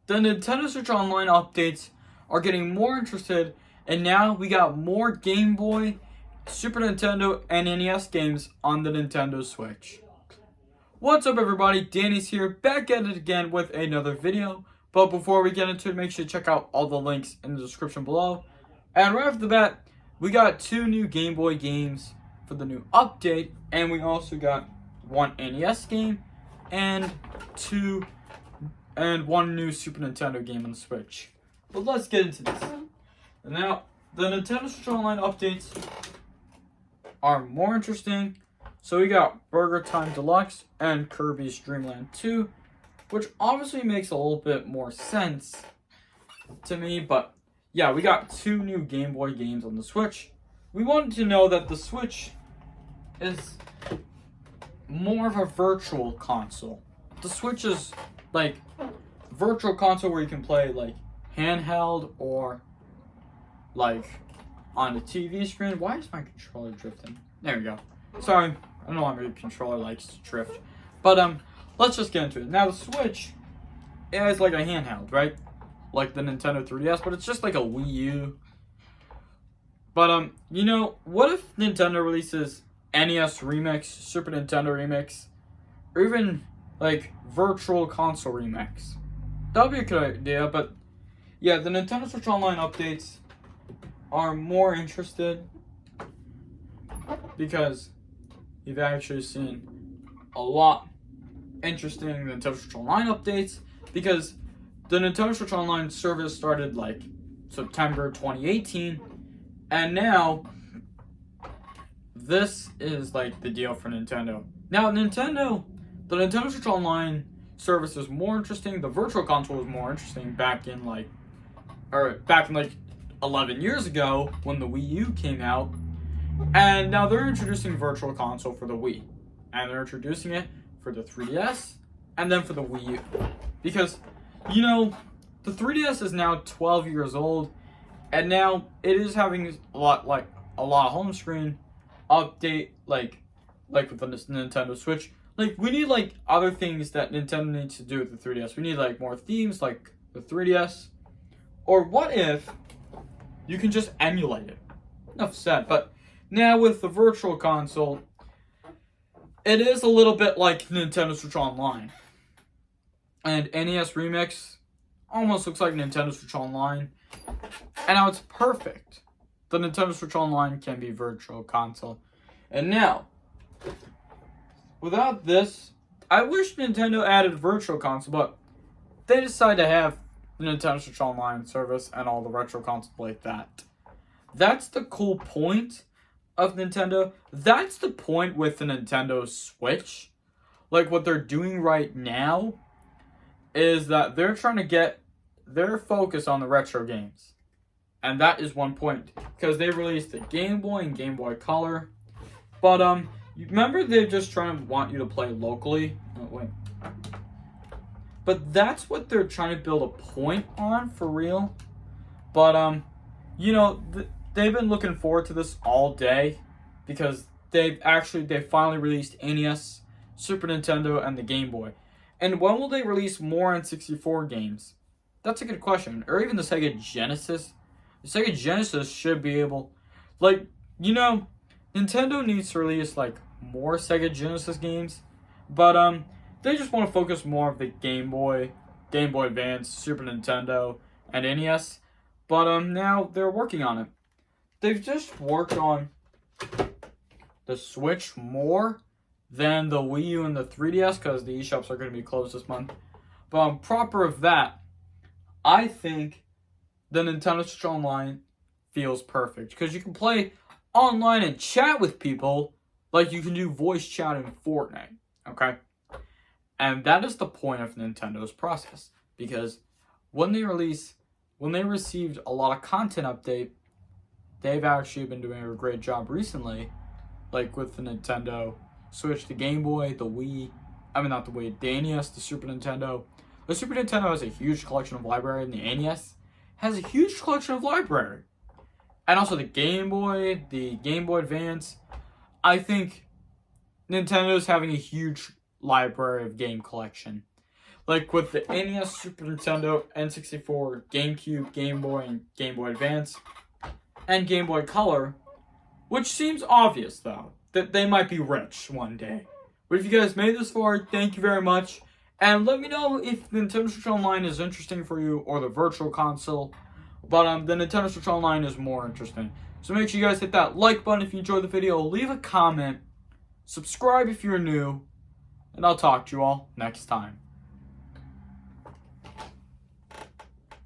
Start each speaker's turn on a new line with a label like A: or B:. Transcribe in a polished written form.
A: the Nintendo Switch Online updates are getting more interested, and now we got more Game Boy, Super Nintendo, and NES games on the Nintendo Switch. What's up everybody, Danny's here, back at it again with another video. But before we get into it, make sure to check out all the links in the description below. And right off the bat, we got 2 new Game Boy games for the new update, and we also got 1 NES game and 1 new Super Nintendo game on the Switch. But let's get into this. Now, the Nintendo Switch Online updates are more interesting. So we got Burger Time Deluxe and Kirby's Dream Land 2, which obviously makes a little bit more sense to me. But yeah, we got 2 new Game Boy games on the Switch. We wanted to know that the Switch is more of a virtual console. The Switch is like virtual console where you can play like handheld or like on the TV screen. Why is my controller drifting? There we go. Sorry, I don't know why my controller likes to drift. But let's just get into it. Now the Switch is like a handheld, right? Like the Nintendo 3DS, but it's just like a Wii U. But you know, what if Nintendo releases NES Remix, Super Nintendo Remix, or even like Virtual Console Remix? That'd be a good idea. But yeah, the Nintendo Switch Online updates are more interested because you've actually seen a lot interesting Nintendo Switch Online updates, because the Nintendo Switch Online service started like September 2018, and now this is like the deal for Nintendo. Now the Nintendo Switch Online service is more interesting. The Virtual Console was more interesting back in like 11 years ago when the Wii U came out. And now they're introducing Virtual Console for the Wii. And they're introducing it for the 3DS and then for the Wii U. Because, you know, the 3DS is now 12 years old, and now it is having a lot of home screen update like with the Nintendo Switch. Like, we need like other things that Nintendo needs to do with the 3DS. We need like more themes like the 3DS. Or what if you can just emulate it? Enough said. But now with the Virtual Console, it is a little bit like Nintendo Switch Online. And NES Remix almost looks like Nintendo Switch Online. And now it's perfect. The Nintendo Switch Online can be Virtual Console. And now, without this, I wish Nintendo added Virtual Console, but they decided to have the Nintendo Switch Online service and all the retro consoles like that. That's the cool point of Nintendo. That's the point with the Nintendo Switch. Like, what they're doing right now is that they're trying to get their focus on the retro games. And that is one point, because they released the Game Boy and Game Boy Color. But you remember they're just trying to want you to play locally. Oh, wait. But that's what they're trying to build a point on, for real. But you know, they've been looking forward to this all day, because they finally released NES, Super Nintendo, and the Game Boy. And when will they release more N64 games? That's a good question. Or even the Sega Genesis. The Sega Genesis should be able, like, you know, Nintendo needs to release like more Sega Genesis games, but they just want to focus more of the Game Boy, Game Boy Advance, Super Nintendo, and NES. But now they're working on it. They've just worked on the Switch more than the Wii U and the 3DS, because the eShops are going to be closed this month. But proper of that, I think the Nintendo Switch Online feels perfect, because you can play online and chat with people like you can do voice chat in Fortnite, okay? And that is the point of Nintendo's process, because when they received a lot of content update, they've actually been doing a great job recently, like with the Nintendo Switch, the Game Boy, the Wii, not the Wii, the NES, the Super Nintendo. The Super Nintendo has a huge collection of library, and the NES has a huge collection of library. And also the Game Boy Advance. I think Nintendo's having a huge library of game collection. like with the NES, Super Nintendo, N64, GameCube, Game Boy, and Game Boy Advance, and Game Boy Color, which seems obvious, though, that they might be rich one day. But if you guys made this far, thank you very much. And let me know if the Nintendo Switch Online is interesting for you or the Virtual Console. But the Nintendo Switch Online is more interesting. So make sure you guys hit that like button if you enjoyed the video. Leave a comment. Subscribe if you're new. And I'll talk to you all next time.